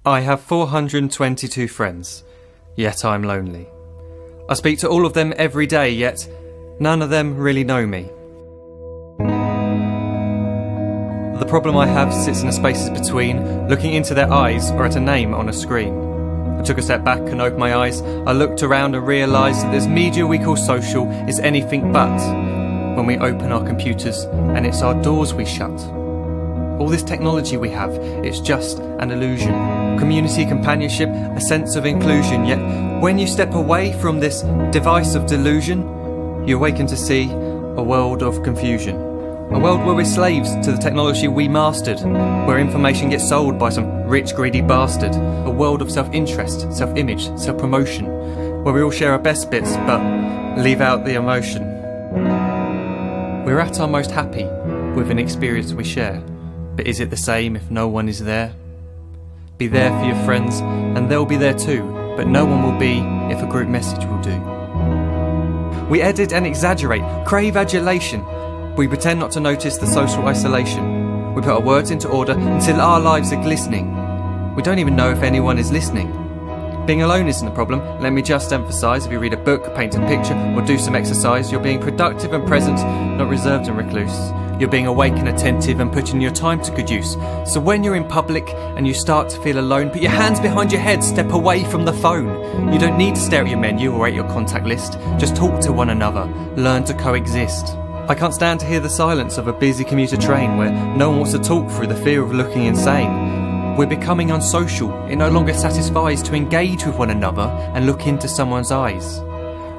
I have 422 friends, yet I'm lonely. I speak to all of them every day, yet none of them really know me. The problem I have sits in the spaces between looking into their eyes or at a name on a screen. I took a step back and opened my eyes. I looked around and realised that this media we call social is anything but when we open our computers and it's our doors we shut. All this technology we have, it's just an illusion. Community, companionship, a sense of inclusion. Yet when you step away from this device of delusion, you awaken to see a world of confusion. A world where we're slaves to the technology we mastered, where information gets sold by some rich, greedy bastard. A world of self-interest, self-image, self-promotion, where we all share our best bits but leave out the emotion. We're at our most happy with an experience we share. But is it the same if no one is there? Be there for your friends, and they'll be there too, but no one will be if a group message will do. We edit and exaggerate, crave adulation. We pretend not to notice the social isolation. We put our words into order until our lives are glistening. We don't even know if anyone is listening. Being alone isn't a problem. Let me just emphasise, if you read a book, paint a picture, or do some exercise, you're being productive and present, not reserved and recluse. You're being awake and attentive and putting your time to good use. So when you're in public and you start to feel alone, put your hands behind your head, step away from the phone. You don't need to stare at your menu or at your contact list. Just talk to one another. Learn to coexist. I can't stand to hear the silence of a busy commuter train where no one wants to talk through the fear of looking insane. We're becoming unsocial. It no longer satisfies to engage with one another and look into someone's eyes.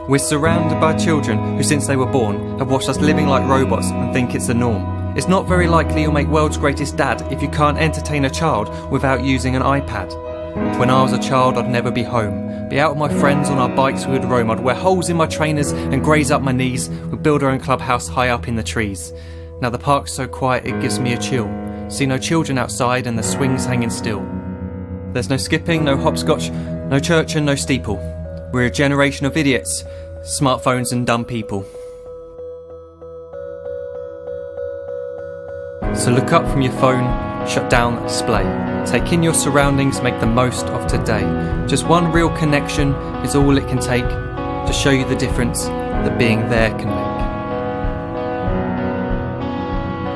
We're surrounded by children who, since they were born, have watched us living like robots and think it's the norm. It's not very likely you'll make world's greatest dad if you can't entertain a child without using an iPad. When I was a child, I'd never be home. Be out with my friends on our bikes, we would roam. I'd wear holes in my trainers and graze up my knees. We'd build our own clubhouse high up in the trees. Now the park's so quiet it gives me a chill. See no children outside and the swings hanging still. There's no skipping, no hopscotch, no church and no steeple. We're a generation of idiots, smartphones and dumb people. So look up from your phone, shut down the display. Take in your surroundings, make the most of today. Just one real connection is all it can take to show you the difference that being there can make.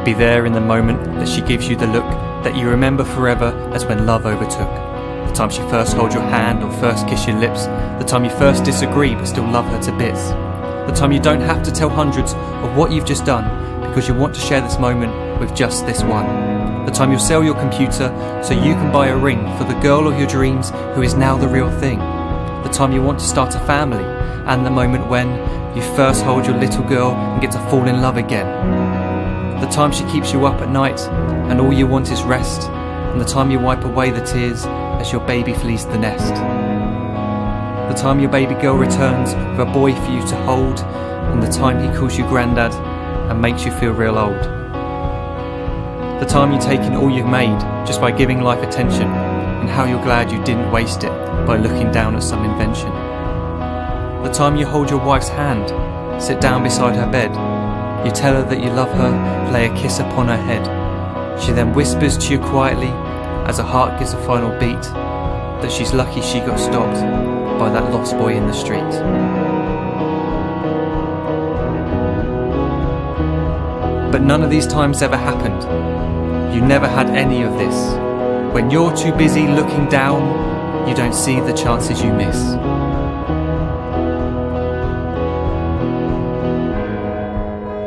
Be there in the moment that she gives you the look that you remember forever as when love overtook. The time she first holds your hand or first kiss your lips. The time you first disagree but still love her to bits. The time you don't have to tell hundreds of what you've just done because you want to share this moment with just this one. The time you'll sell your computer so you can buy a ring for the girl of your dreams who is now the real thing. The time you want to start a family and the moment when you first hold your little girl and get to fall in love again. The time she keeps you up at night and all you want is rest. And the time you wipe away the tears as your baby flees the nest. The time your baby girl returns with a boy for you to hold, and the time he calls you granddad and makes you feel real old. The time you take in all you've made just by giving life attention, and how you're glad you didn't waste it by looking down at some invention. The time you hold your wife's hand, sit down beside her bed, you tell her that you love her, lay a kiss upon her head. She then whispers to you quietly as her heart gives a final beat that she's lucky she got stopped by that lost boy in the street. But none of these times ever happened. You never had any of this. When you're too busy looking down, you don't see the chances you miss.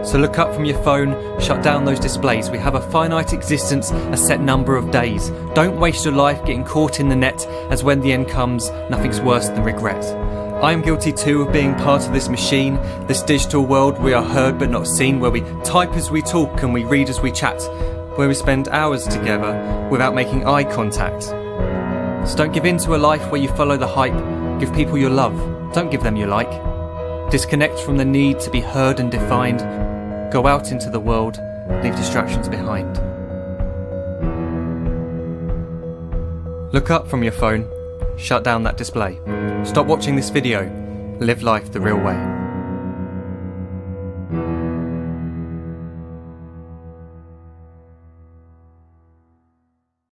So look up from your phone, shut down those displays. We have a finite existence, a set number of days. Don't waste your life getting caught in the net, as when the end comes, nothing's worse than regret. I am guilty too of being part of this machine, this digital world we are heard but not seen, where we type as we talk and we read as we chat, where we spend hours together without making eye contact. So don't give in to a life where you follow the hype. Give people your love, don't give them your like. Disconnect from the need to be heard and defined. Go out into the world, leave distractions behind. Look up from your phone, shut down that display. Stop watching this video, live life the real way.